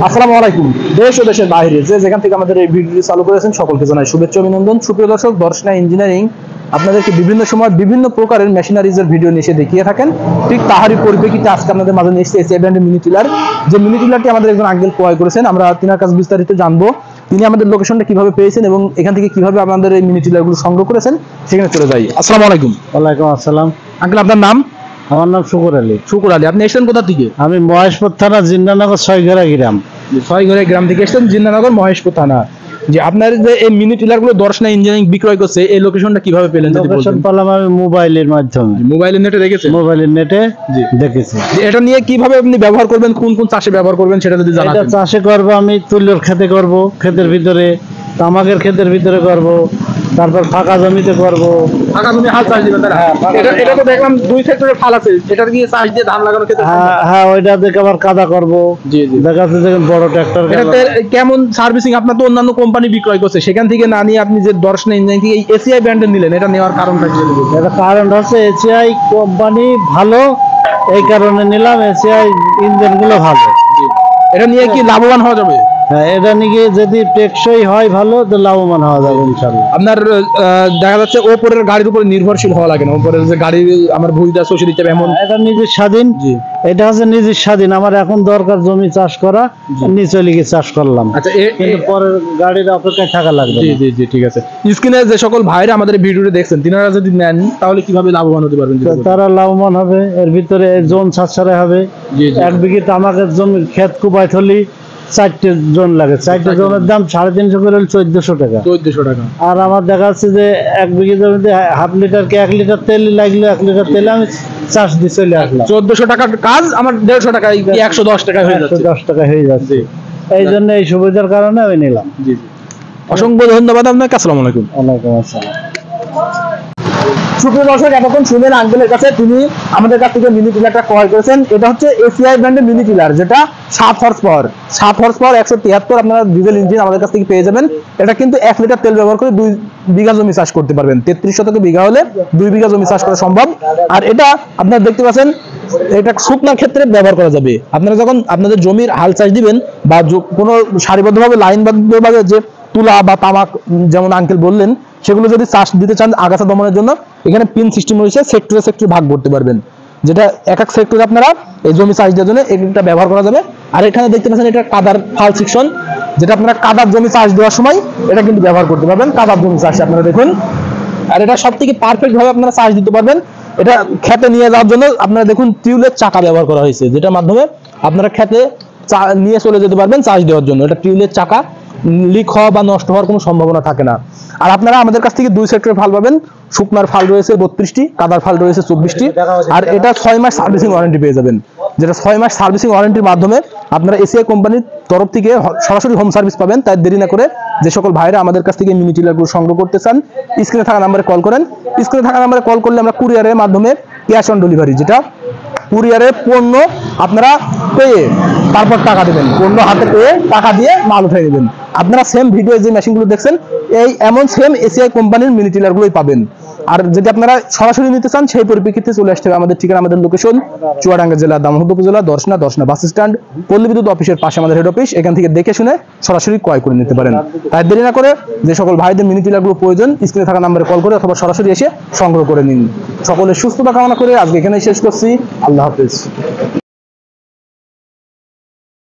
আসসালামু আলাইকুম। দেশ ও দেশের বাইরে যে যেখান থেকে আমাদের এই ভিডিওটি চালু করেছেন সকলকে জানাই শুভেচ্ছা অভিনন্দন। সুপ্রিয় দর্শক, দর্শনা ইঞ্জিনিয়ারিং আপনাদেরকে বিভিন্ন সময় বিভিন্ন প্রকারের মেশিনারিজের ভিডিও নিয়ে দেখিয়ে থাকেন। ঠিক তাহারই পরিপ্রেক্ষিতে আজকে আপনাদের মাঝে নিয়ে এসেছে এসিআই ব্র্যান্ডের মিনি টিলার। যে মিনি টিলারটি আমাদের একজন আঙ্কেল ক্রয় করেছেন, আমরা তিনার কাছে বিস্তারিত জানবো। তিনি আমাদের লোকেশনটা কিভাবে পেয়েছেন এবং এখান থেকে কিভাবে আমাদের এই মিনি টিলারগুলো সংগ্রহ করেছেন সেখানে চলে যাই। আসসালামু আলাইকুম। ওয়ালাইকুম আসসালাম। আঙ্কেল, আপনার নাম? আমার নাম শুকুর আলী। শুকুর আলী, আপনি এসেছেন কোথা থেকে? আমি মহেশপুর থানা জিন্দানগর ছয়ঘেরা গ্রাম। ছয়ঘরে গ্রাম থেকে এসেছেন, জিন্দানগর মহেশপুর থানা। যে আপনার যে এই মিনি টিলার গুলো দর্শনা ইঞ্জিনিয়ারিং বিক্রয় করছে, এই লোকেশনটা কিভাবে পেলেন? লোকেশন পেলাম আমি মোবাইলের মাধ্যমে। মোবাইলের নেটে দেখেছেন? মোবাইলের নেটে দেখেছি। এটা নিয়ে কিভাবে আপনি ব্যবহার করবেন, কোন কোন চাষে ব্যবহার করবেন সেটা যদি জানাতেন। এটা চাষে করব, আমি তুলোর খেতে করব, ক্ষেতের ভিতরে তামাকের ক্ষেতের ভিতরে করব, তারপর ফাঁকা জমিতে করব। ফাঁকা জমি হাল চাষ দিবেন? এটা তো দেখলাম দুই সেক্টরে ফাল আছে, এটা দিয়ে চাষ দিয়ে ধান লাগানো ক্ষেত্রে। হ্যাঁ, ওইটা দেখে আবার কাদা করব। জি জি, দেখাচ্ছে দেখেন বড় ট্রাক্টর। এটাতে কেমন সার্ভিসিং? আপনার তো অন্যান্য কোম্পানি বিক্রয় করছে, সেখান থেকে না নিয়ে আপনি যে দর্শনা ইঞ্জিনিয়ারিং থেকে এই এসিআই ব্র্যান্ডের নিলেন, এটা নেওয়ার কারণটা কি? এটা কারণ হচ্ছে এসিআই কোম্পানি ভালো, এই কারণে নিলাম। এসিআই ইঞ্জিনগুলো ভালো। এটা নিয়ে কি লাভবান হওয়া যাবে? হ্যাঁ, এটা নিয়ে যদি টেকসই হয় ভালো, তো লাভবান হওয়া যাবে ইনশাআল্লাহ। আপনার দেখা যাচ্ছে ওপরের গাড়ির উপর নির্ভরশীল হওয়া লাগে না। ওপরের যে গাড়ি আমার ভুইটা চষে দিতে হবে এমন। এটা নিজের স্বাধীন। এটা হচ্ছে নিজের স্বাধীন। আমার এখন দরকার জমি চাষ করা, নিচে লিখে চাষ করলাম। আচ্ছা, কিন্তু পরের গাড়ির অপেক্ষায় থাকা লাগবে। জি জি জি, ঠিক আছে। স্ক্রিনে যে সকল ভাইরা আমাদের ভিডিওটি দেখছেন, তিনারা যদি নেন তাহলে কিভাবে লাভবান হতে পারবেন? তারা লাভবান হবে। এর ভিতরে জোন ছাড়া হবে। 1 বিঘে তামাকের জমির ক্ষেত কুবাই থলি 4টে জোন লাগে। 4টে জোনের দাম 350 করে, 1400 টাকা। 1400 টাকা। আর আমার দেখা যাচ্ছে যে 1 বিঘে জমিতে হাফ লিটার কি 1 লিটার তেল লাগলো, 1 লিটার তেলে আমি চাষ দিয়ে চলে আসলাম। 1400 টাকার কাজ আমার 150 টাকায় 110 টাকা হয়ে যাচ্ছে। 110 টাকা হয়ে যাচ্ছে। এই জন্য এই সুবিধার কারণে আমি নিলাম। জি জি, অসংখ্য ধন্যবাদ আপনাকে। আসসালামু আলাইকুম। ওয়ালাইকুম আসসালাম। সুপ্রিয় দর্শক, এতক্ষণ শুনলেন আঙ্কেলের কাছে, তিনি আমাদের কাছ থেকে মিনি টিলারটা ক্রয় করেছেন। এটা হচ্ছে এসিআই ব্র্যান্ডের মিনি টিলার, যেটা 7 হর্স পাওয়ার 173 আপনারা ডিজেল ইঞ্জিন আমাদের কাছ থেকে পেয়ে যাবেন। এটা কিন্তু 1 লিটার তেল ব্যবহার করে 2 বিঘা জমি চাষ করতে পারবেন। 33 শতকে বিঘা হলে 2 বিঘা জমি চাষ করা সম্ভব। আর এটা আপনারা দেখতে পাচ্ছেন, এটা শুকনার ক্ষেত্রে ব্যবহার করা যাবে। আপনারা যখন আপনাদের জমির হাল চাষ দিবেন বা কোনো সারিবদ্ধভাবে লাইনবদ্ধভাবে যে তুলা বা তামাক যেমন আঙ্কেল বললেন, সেগুলো যদি চাষ দিতে চান আগাছা দমনের জন্য, এখানে পিন সিস্টেম রয়েছে, সেক্টরে ভাগ করতে পারবেন। যেটা এক এক সেক্টরে আপনারা এই জমি চাষ দেওয়ার জন্য এটা ব্যবহার করা যাবে। আর এখানে দেখতে পাচ্ছেন এটা কাদার ফাল সেকশন, যেটা আপনারা কাদার জমি চাষ দেওয়ার সময় এটা কিন্তু ব্যবহার করতে পারবেন। কাদার জমি চাষে আপনারা দেখুন, আর এটা সব থেকে পারফেক্ট ভাবে আপনারা চাষ দিতে পারবেন। এটা খেতে নিয়ে যাওয়ার জন্য আপনারা দেখুন টিউলের চাকা ব্যবহার করা হয়েছে, যেটার মাধ্যমে আপনারা খেতে নিয়ে চলে যেতে পারবেন চাষ দেওয়ার জন্য। এটা টিউলের চাকা, লিক হওয়া বা নষ্ট হওয়ার কোনো সম্ভাবনা থাকে না। আর আপনারা আমাদের কাছ থেকে 2 সেক্টরের ফাল পাবেন। শুকনার ফাল রয়েছে 32টি, কাদার ফাল রয়েছে 24টি। আর এটা 6 মাস সার্ভিসিং ওয়ারেন্টি পেয়ে যাবেন, যেটা 6 মাস সার্ভিসিং ওয়ারেন্টির মাধ্যমে আপনারা এসিআই কোম্পানির তরফ থেকে সরাসরি হোম সার্ভিস পাবেন। তাই দেরি না করে যে সকল ভাইরা আমাদের কাছ থেকে মিনি টিলারগুলো সংগ্রহ করতে চান, স্ক্রিনে থাকা নাম্বারে কল করেন। স্ক্রিনে থাকা নাম্বারে কল করলে আমরা কুরিয়ারের মাধ্যমে ক্যাশ অন ডেলিভারি, যেটা কুরিয়ারে পণ্য আপনারা পেয়ে তারপর টাকা দেবেন, পণ্য হাতে পেয়ে টাকা দিয়ে মাল উঠে নেবেন। আপনারা সেম ভিডিও যে মেশিনগুলো দেখছেন, এমন সেম এসিআই কোম্পানির মিনি টিলারগুলোই পাবেন। আর যদি আপনারা সরাসরি নিতে চান, সেই পরিপ্রেক্ষিতে চলে আসতে হবে আমাদের ঠিকানা, আমাদের লোকেশন চুয়াডাঙ্গা জেলা দামোহর উপজেলা দর্শনা বাস স্ট্যান্ড, পল্লী বিদ্যুৎ অফিসের পাশে আমাদের হেড অফিস। এখান থেকে দেখে শুনে সরাসরি ক্রয় করে নিতে পারেন। তাই দেরি না করে যে সকল ভাইদের মিনি টিলারগুলো প্রয়োজন, স্ক্রিনে থাকা নাম্বারে কল করে অথবা সরাসরি এসে সংগ্রহ করে নিন। সকলের সুস্থতা কামনা করে আজকে এখানেই শেষ করছি। আল্লাহ হাফেজ।